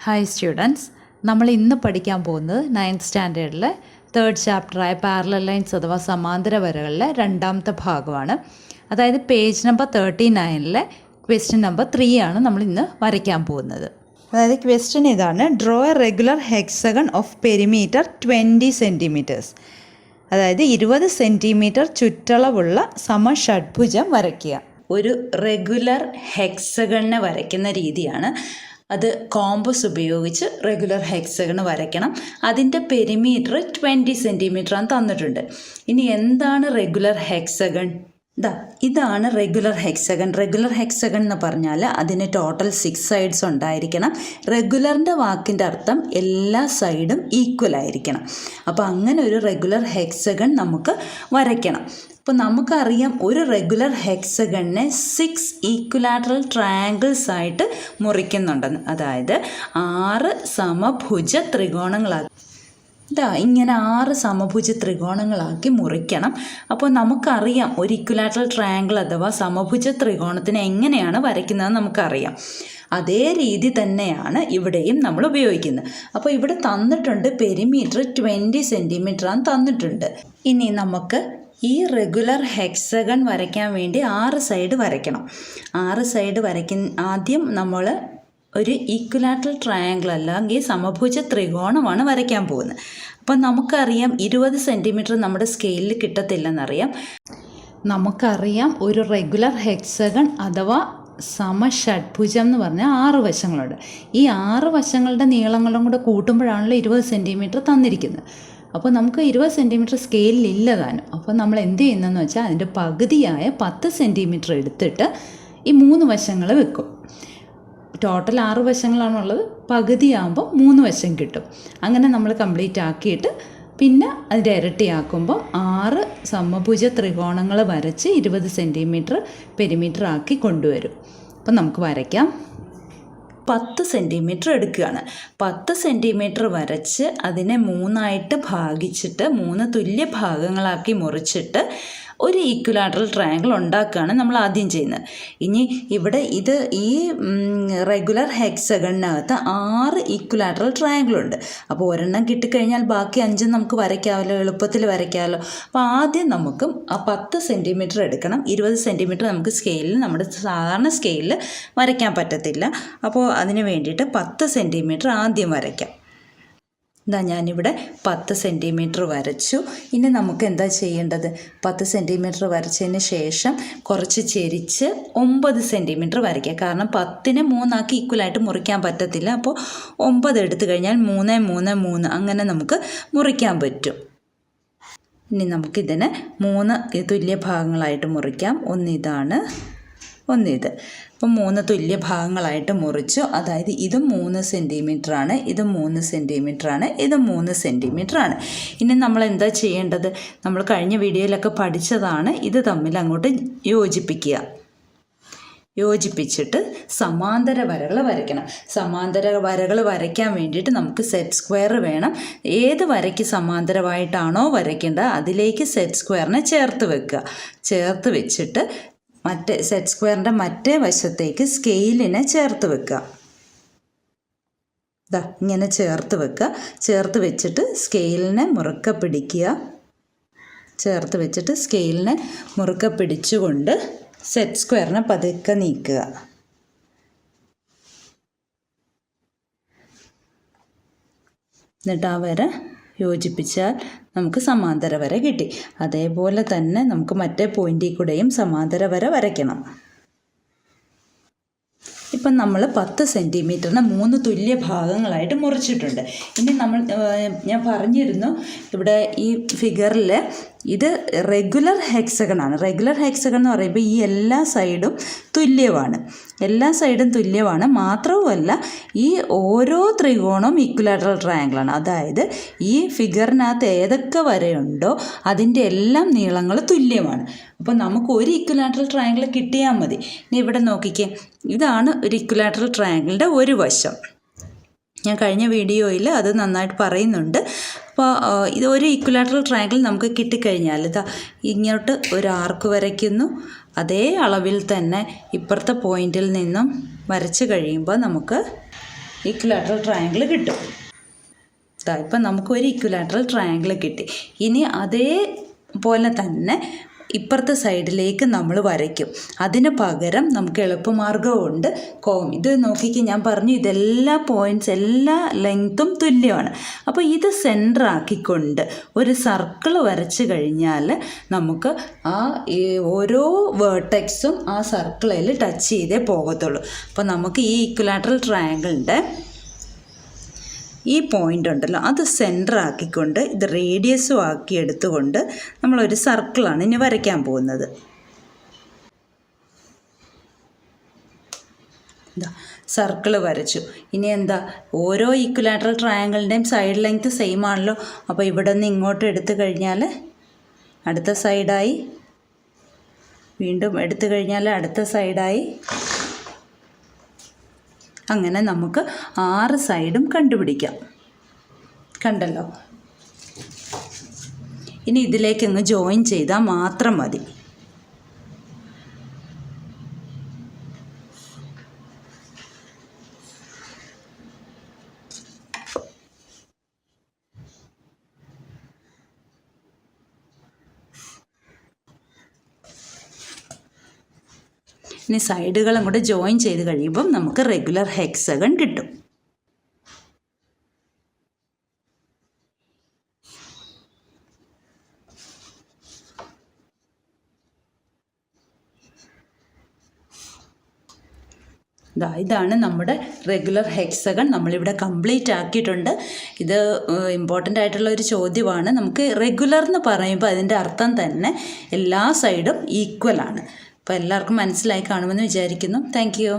Hi students, നമ്മൾ ഇന്ന് പഠിക്കാൻ പോകുന്നത് 9th സ്റ്റാൻഡേർഡിലെ 3rd ചാപ്റ്ററായ പാരലൽ ലൈൻസ് അഥവാ സമാന്തര വരകളിലെ രണ്ടാമത്തെ ഭാഗമാണ്. അതായത് പേജ് നമ്പർ 39-ലെ ക്വസ്റ്റ്യൻ നമ്പർ 3 ആണ് നമ്മൾ ഇന്ന് വരയ്ക്കാൻ പോകുന്നത്. അതായത് ക്വസ്റ്റ്യൻ ഇതാണ്: draw A regular hexagon of perimeter 20 centimetres. അതായത് 20 സെൻറ്റിമീറ്റർ ചുറ്റളവുള്ള സമഷഡ്ഭുജം വരയ്ക്കുക. ഒരു റെഗുലർ ഹെക്സഗണിനെ വരയ്ക്കുന്ന രീതിയാണ്. അത് കോമ്പസ് ഉപയോഗിച്ച് റെഗുലർ ഹെക്സഗൺ വരയ്ക്കണം. അതിൻ്റെ പെരിമീറ്റർ 20 സെൻറ്റിമീറ്ററാണ് തന്നിട്ടുണ്ട്. ഇനി എന്താണ് റെഗുലർ ഹെക്സഗൺ? ഇതാണ് റെഗുലർ ഹെക്സഗൺ. റെഗുലർ ഹെക്സഗൺ എന്ന് പറഞ്ഞാൽ അതിന് ടോട്ടൽ 6 സൈഡ്സ് ഉണ്ടായിരിക്കണം. റെഗുലറിൻ്റെ വാക്കിൻ്റെ അർത്ഥം എല്ലാ സൈഡും ഈക്വൽ ആയിരിക്കണം. അപ്പോൾ അങ്ങനെ ഒരു റെഗുലർ ഹെക്സഗൺ നമുക്ക് വരയ്ക്കണം. അപ്പോൾ നമുക്കറിയാം, ഒരു റെഗുലർ ഹെക്സഗണിനെ 6 ഈക്വലാറ്ററൽ ട്രയാങ്കിൾസ് ആയിട്ട് മുറിക്കുന്നുണ്ടെന്ന്. അതായത് 6 സമഭുജ ത്രികോണങ്ങളാക്കി ഇങ്ങനെ 6 സമഭുജ ത്രികോണങ്ങളാക്കി മുറിക്കണം. അപ്പോൾ നമുക്കറിയാം ഒരു ഇക്വലാറ്ററൽ ട്രയാങ്കിൾ അഥവാ സമഭുജ ത്രികോണത്തിനെ എങ്ങനെയാണ് വരയ്ക്കുന്നതെന്ന് നമുക്കറിയാം. അതേ രീതി തന്നെയാണ് ഇവിടെയും നമ്മൾ ഉപയോഗിക്കുന്നത്. അപ്പോൾ ഇവിടെ തന്നിട്ടുണ്ട് പെരിമീറ്റർ 20 സെൻറ്റിമീറ്ററാണ് തന്നിട്ടുണ്ട്. ഇനി നമുക്ക് ഈ റെഗുലർ ഹെക്സഗൺ വരയ്ക്കാൻ വേണ്ടി 6 സൈഡ് വരയ്ക്കണം. 6 സൈഡ് ആദ്യം നമ്മൾ ഒരു ഈക്വലാറ്ററൽ ട്രയാങ്കിൾ അല്ലെങ്കിൽ സമഭുജ ത്രികോണമാണ് വരയ്ക്കാൻ പോകുന്നത്. അപ്പം നമുക്കറിയാം 20 സെൻറ്റിമീറ്റർ നമ്മുടെ സ്കെയിലിൽ കിട്ടത്തില്ലെന്നറിയാം. നമുക്കറിയാം ഒരു റെഗുലർ ഹെക്സഗൺ അഥവാ സമഷഡ്ഭുജം എന്ന് പറഞ്ഞാൽ 6 വശങ്ങളുണ്ട്. ഈ 6 വശങ്ങളുടെ നീളങ്ങളും കൂടെ കൂട്ടുമ്പോഴാണല്ലോ 20 സെൻറ്റിമീറ്റർ തന്നിരിക്കുന്നത്. അപ്പോൾ നമുക്ക് 20 സെൻറ്റിമീറ്റർ സ്കെയിലില്ല താനും. അപ്പോൾ നമ്മൾ എന്ത് ചെയ്യുന്നതെന്ന് വെച്ചാൽ അതിൻ്റെ പകുതിയായ 10 സെൻറ്റിമീറ്റർ എടുത്തിട്ട് ഈ 3 വശങ്ങൾ വെക്കും. ടോട്ടൽ 6 വശങ്ങളാണുള്ളത്. പകുതിയാകുമ്പോൾ 3 വശം കിട്ടും. അങ്ങനെ നമ്മൾ കംപ്ലീറ്റ് ആക്കിയിട്ട് പിന്നെ അതിൻ്റെ ഇരട്ടിയാക്കുമ്പോൾ 6 സമഭുജ ത്രികോണങ്ങൾ വരച്ച് 20 സെൻറ്റിമീറ്റർ പെരിമീറ്റർ ആക്കി കൊണ്ടുവരും. അപ്പം നമുക്ക് വരയ്ക്കാം. 10 സെൻറ്റിമീറ്റർ എടുക്കുകയാണ്. 10 സെൻറ്റിമീറ്റർ വരച്ച് അതിനെ 3 ഭാഗിച്ചിട്ട് 3 തുല്യ ഭാഗങ്ങളാക്കി മുറിച്ചിട്ട് ഒരു ഈക്വലാറ്ററൽ ട്രയാങ്കിൾ ഉണ്ടാക്കുകയാണ് നമ്മൾ ആദ്യം ചെയ്യുന്നത്. ഇനി ഇവിടെ ഈ റെഗുലർ ഹെക്സഗണിനകത്ത് 6 ഈക്വലാറ്ററൽ ട്രയാങ്കിളുണ്ട്. അപ്പോൾ ഒരെണ്ണം കിട്ടിക്കഴിഞ്ഞാൽ ബാക്കി 5 നമുക്ക് വരയ്ക്കാമല്ലോ, എളുപ്പത്തിൽ വരയ്ക്കാമല്ലോ. അപ്പോൾ ആദ്യം നമുക്ക് ആ 10 സെൻറ്റിമീറ്റർ എടുക്കണം. 20 സെൻറ്റിമീറ്റർ നമുക്ക് സ്കെയിലിൽ, നമ്മുടെ സാധാരണ സ്കെയിലിൽ വരയ്ക്കാൻ പറ്റത്തില്ല. അപ്പോൾ അതിന് വേണ്ടിയിട്ട് 10 സെൻറ്റിമീറ്റർ ആദ്യം വരയ്ക്കാം. ഞാനിവിടെ 10 സെൻറ്റിമീറ്റർ വരച്ചു. ഇനി നമുക്ക് എന്താ ചെയ്യേണ്ടത്? 10 സെൻറ്റിമീറ്റർ വരച്ചതിന് ശേഷം കുറച്ച് ചെരിച്ച് 9 സെൻറ്റിമീറ്റർ വരയ്ക്കുക. കാരണം 10നെ 3 ആക്കി ഈക്വലായിട്ട് മുറിക്കാൻ പറ്റത്തില്ല. അപ്പോൾ 9 എടുത്തു കഴിഞ്ഞാൽ 3, 3, 3 അങ്ങനെ നമുക്ക് മുറിക്കാൻ പറ്റും. ഇനി നമുക്കിതിനെ 3 തുല്യ ഭാഗങ്ങളായിട്ട് മുറിക്കാം. ഒന്നിതാണ്, ഒന്നിത്. അപ്പം 3 തുല്യ ഭാഗങ്ങളായിട്ട് മുറിച്ചു. അതായത് ഇതും 3 സെൻറ്റിമീറ്ററാണ്, ഇതും 3 സെൻറ്റിമീറ്ററാണ്, ഇതും 3 സെൻറ്റിമീറ്ററാണ്. ഇനി നമ്മൾ എന്താ ചെയ്യേണ്ടത്? നമ്മൾ കഴിഞ്ഞ വീഡിയോയിലൊക്കെ പഠിച്ചതാണ്. ഇത് തമ്മിൽ അങ്ങോട്ട് യോജിപ്പിച്ചിട്ട് സമാന്തര വരകൾ വരയ്ക്കണം. സമാന്തര വരകൾ വരയ്ക്കാൻ വേണ്ടിയിട്ട് നമുക്ക് സെറ്റ് സ്ക്വയർ വേണം. ഏത് വരയ്ക്ക് സമാന്തരമായിട്ടാണോ വരയ്ക്കേണ്ടത് അതിലേക്ക് സെറ്റ് സ്ക്വയറിനെ ചേർത്ത് വെച്ചിട്ട് സെറ്റ് സ്ക്വയറിൻ്റെ മറ്റേ വശത്തേക്ക് സ്കെയിലിനെ ചേർത്ത് വെക്കുക. ഇങ്ങനെ ചേർത്ത് വെച്ചിട്ട് സ്കെയിലിനെ മുറുക്കെ പിടിക്കുക. ചേർത്ത് വെച്ചിട്ട് സ്കെയിലിനെ മുറുക്കെ പിടിച്ചുകൊണ്ട് സെറ്റ് സ്ക്വയറിനെ പതുക്കെ നീക്കുക. എന്നിട്ട് ആ വര യോജിപ്പിച്ചാൽ നമുക്ക് സമാന്തര വര കിട്ടി. അതേപോലെ തന്നെ നമുക്ക് മറ്റേ പോയിന്റിൽ കൂടെയും സമാന്തര വര വരയ്ക്കണം. ഇപ്പം നമ്മൾ 10 സെൻറ്റിമീറ്ററിന് 3 തുല്യ ഭാഗങ്ങളായിട്ട് മുറിച്ചിട്ടുണ്ട്. ഇനി ഞാൻ പറഞ്ഞിരുന്നു ഇവിടെ ഈ ഫിഗറിൽ ഇത് റെഗുലർ ഹെക്സഗൺ ആണ്. റെഗുലർ ഹെക്സഗൺ എന്ന് പറയുമ്പോൾ ഈ എല്ലാ സൈഡും തുല്യമാണ്. മാത്രവുമല്ല ഈ ഓരോ ത്രികോണവും ഈക്വലാറ്ററൽ ട്രയാങ്കിളാണ്. അതായത് ഈ ഫിഗറിനകത്ത് ഏതൊക്കെ വരയുണ്ടോ അതിൻ്റെ എല്ലാം നീളങ്ങൾ തുല്യമാണ്. അപ്പോൾ നമുക്ക് ഒരു ഈക്വലാറ്ററൽ ട്രയാങ്കിൾ കിട്ടിയാൽ മതി. ഇനി ഇവിടെ നോക്കിക്കേ, ഇതാണ് ഒരു ഈക്വലാറ്ററൽ ട്രയാങ്കിളിൻ്റെ ഒരു വശം. ഞാൻ കഴിഞ്ഞ വീഡിയോയിൽ അത് നന്നായിട്ട് പറയുന്നുണ്ട്. അപ്പോൾ ഇത് ഒരു ഈക്വലാറ്ററൽ ട്രയാങ്കിൾ നമുക്ക് കിട്ടിക്കഴിഞ്ഞാൽ ഇങ്ങോട്ട് ഒരു ആർക്ക് വരയ്ക്കുന്നു. അതേ അളവിൽ തന്നെ ഇപ്പുറത്തെ പോയിന്റിൽ നിന്നും വരച്ച് കഴിയുമ്പോൾ നമുക്ക് ഇക്വിലാറ്ററൽ ട്രയാങ്കിൾ കിട്ടും. ഇപ്പം നമുക്കൊരു ഇക്വിലാറ്ററൽ ട്രയാങ്കിൾ കിട്ടി. ഇനി അതേപോലെ തന്നെ ഇപ്പുറത്തെ സൈഡിലേക്ക് നമ്മൾ വരയ്ക്കും. അതിന് പകരം നമുക്ക് എളുപ്പമാർഗ്ഗമുണ്ട്. ഇത് നോക്കിക്ക്, ഞാൻ പറഞ്ഞു ഇതെല്ലാ പോയിൻറ്റ്സ് എല്ലാ ലെങ്ത്തും തുല്യമാണ്. അപ്പോൾ ഇത് സെൻറ്റർ ആക്കിക്കൊണ്ട് ഒരു സർക്കിൾ വരച്ച് കഴിഞ്ഞാൽ നമുക്ക് ഓരോ വേർട്ടെക്സും ആ സർക്കിളിൽ ടച്ച് ചെയ്തേ പോകത്തുള്ളൂ. അപ്പോൾ നമുക്ക് ഈ ഇക്വിലാറ്ററൽ ട്രയാങ്കിളിൻ്റെ ഈ പോയിൻ്റ് ഉണ്ടല്ലോ അത് സെൻറ്റർ ആക്കിക്കൊണ്ട് ഇത് റേഡിയസും ആക്കി എടുത്തുകൊണ്ട് നമ്മളൊരു സർക്കിളാണ് ഇനി വരയ്ക്കാൻ പോകുന്നത്. സർക്കിൾ വരച്ചു. ഇനി എന്താ, ഓരോ ഈക്വിലാറ്ററൽ ട്രയാങ്കിളിൻ്റെയും സൈഡ് ലെങ്ത് സെയിം ആണല്ലോ. അപ്പോൾ ഇവിടെ നിന്ന് ഇങ്ങോട്ട് എടുത്തു കഴിഞ്ഞാൽ അടുത്ത സൈഡായി, വീണ്ടും എടുത്തു കഴിഞ്ഞാൽ അടുത്ത സൈഡായി. അങ്ങനെ നമുക്ക് 6 സൈഡും കണ്ടുപിടിക്കാം. കണ്ടല്ലോ. ഇനി ഇതിലേക്ക് അങ്ങ് ജോയിൻ ചെയ്താൽ മാത്രം മതി. ഇനി സൈഡുകളും കൂടെ ജോയിൻ ചെയ്ത് കഴിയുമ്പം നമുക്ക് റെഗുലർ ഹെക്സഗൺ കിട്ടും. ഇതാണ് നമ്മുടെ റെഗുലർ ഹെക്സഗൺ. നമ്മളിവിടെ കംപ്ലീറ്റ് ആക്കിയിട്ടുണ്ട്. ഇത് ഇമ്പോർട്ടൻ്റ് ആയിട്ടുള്ള ഒരു ചോദ്യമാണ്. നമുക്ക് റെഗുലർ എന്ന് പറയുമ്പോൾ അതിൻ്റെ അർത്ഥം തന്നെ എല്ലാ സൈഡും ഈക്വലാണ്. അപ്പോൾ എല്ലാവർക്കും മനസ്സിലായി കാണുമെന്ന് വിചാരിക്കുന്നു. Thank you.